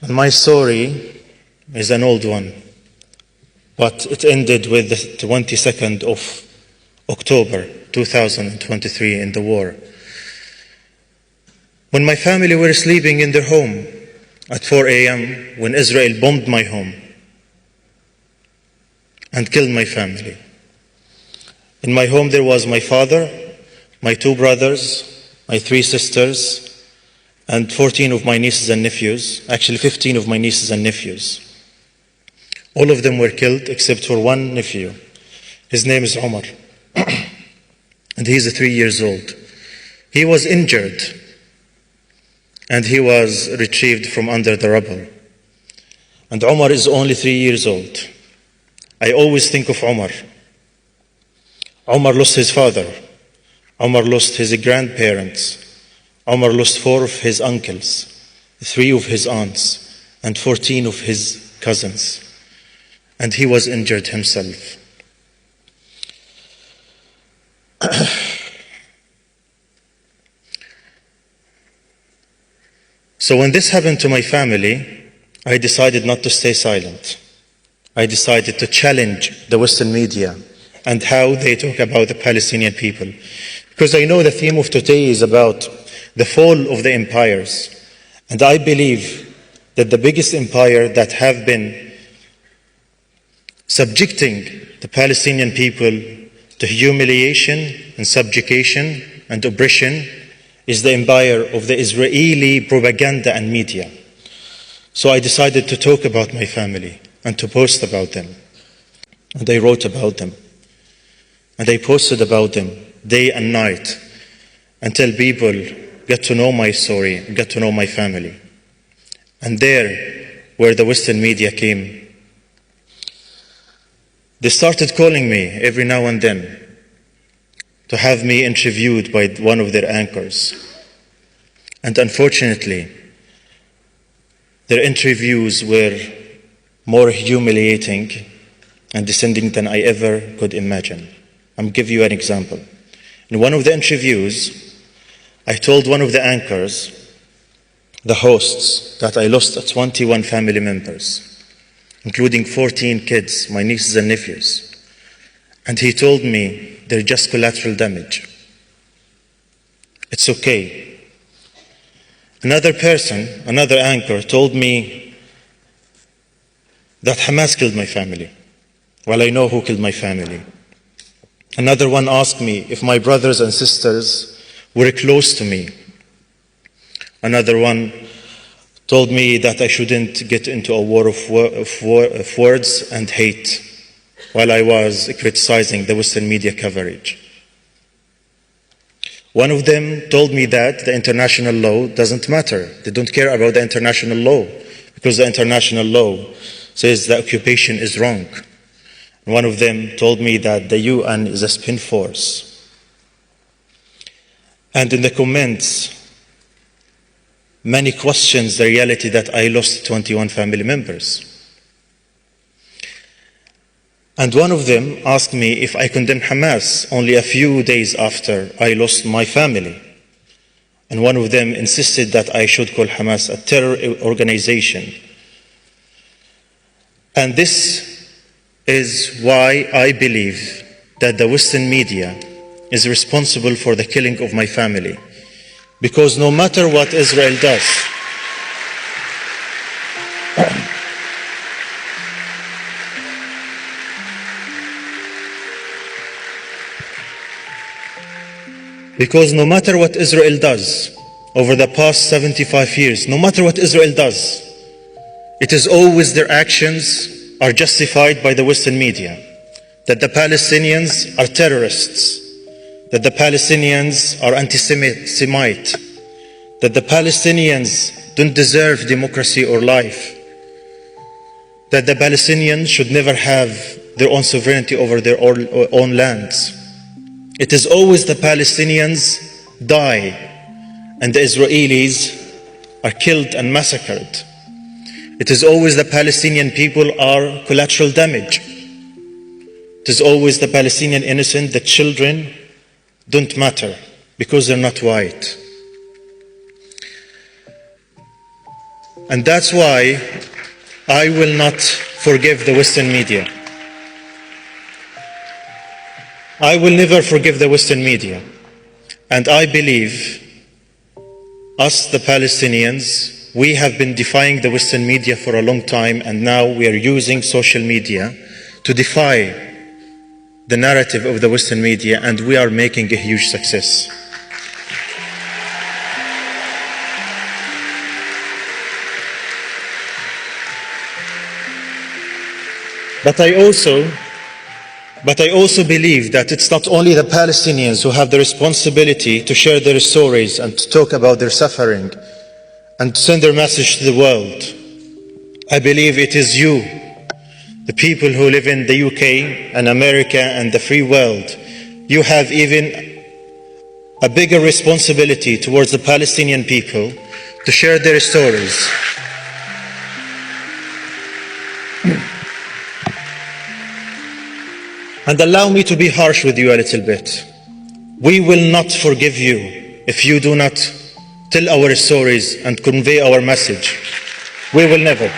And my story is an old one, but it ended with the 22nd of October 2023 in the war. When my family were sleeping in their home at 4 a.m. when Israel bombed my home and killed my family. In my home there was my father, my 2 brothers, my 3 sisters, and 14 of my nieces and nephews, actually 15 of my nieces and nephews. All of them were killed except for one nephew. His name is Omar, and he's 3 years old. He was injured, and he was retrieved from under the rubble. And Omar is only 3 years old. I always think of Omar. Omar lost his father. Omar lost his grandparents. Omar lost 4 of his uncles, 3 of his aunts, and 14 of his cousins. And he was injured himself. So when this happened to my family, I decided not to stay silent. I decided to challenge the Western media and how they talk about the Palestinian people. Because I know the theme of today is about the fall of the empires. And I believe that the biggest empire that have been subjecting the Palestinian people to humiliation and subjugation and oppression is the empire of the Israeli propaganda and media. So I decided to talk about my family and to post about them. And I wrote about them. And I posted about them day and night until people get to know my story, get to know my family. And there, where the Western media came, they started calling me every now and then to have me interviewed by one of their anchors. And unfortunately, their interviews were more humiliating and descending than I ever could imagine. I'll give you an example. In one of the interviews, I told one of the anchors, the hosts, that I lost 21 family members, including 14 kids, my nieces and nephews. And he told me they're just collateral damage. It's okay. Another person, another anchor, told me that Hamas killed my family. Well, I know who killed my family. Another one asked me if my brothers and sisters were close to me. Another one told me that I shouldn't get into a war of words and hate while I was criticizing the Western media coverage. One of them told me that the international law doesn't matter. They don't care about the international law because the international law says the occupation is wrong. One of them told me that the UN is a spin force. And in the comments, many questions the reality that I lost 21 family members. And one of them asked me if I condemn Hamas only a few days after I lost my family. And one of them insisted that I should call Hamas a terror organization. And this is why I believe that the Western media is responsible for the killing of my family. Because no matter what Israel does, because no matter what Israel does over the past 75 years, no matter what Israel does, it is always their actions are justified by the Western media, that the Palestinians are terrorists, that the Palestinians are anti-Semite, that the Palestinians don't deserve democracy or life, that the Palestinians should never have their own sovereignty over their own lands. It is always the Palestinians die and the Israelis are killed and massacred. It is always the Palestinian people are collateral damage. It is always the Palestinian innocent, the children don't matter because they're not white. And that's why I will not forgive the Western media. I will never forgive the Western media. And I believe us, the Palestinians, we have been defying the Western media for a long time, and now we are using social media to defy the narrative of the Western media, and we are making a huge success. But I also believe that it's not only the Palestinians who have the responsibility to share their stories and to talk about their suffering and send their message to the world. I believe it is you, the people who live in the UK and America and the free world. You have even a bigger responsibility towards the Palestinian people to share their stories. And allow me to be harsh with you a little bit. We will not forgive you if you do not tell our stories and convey our message. We will never.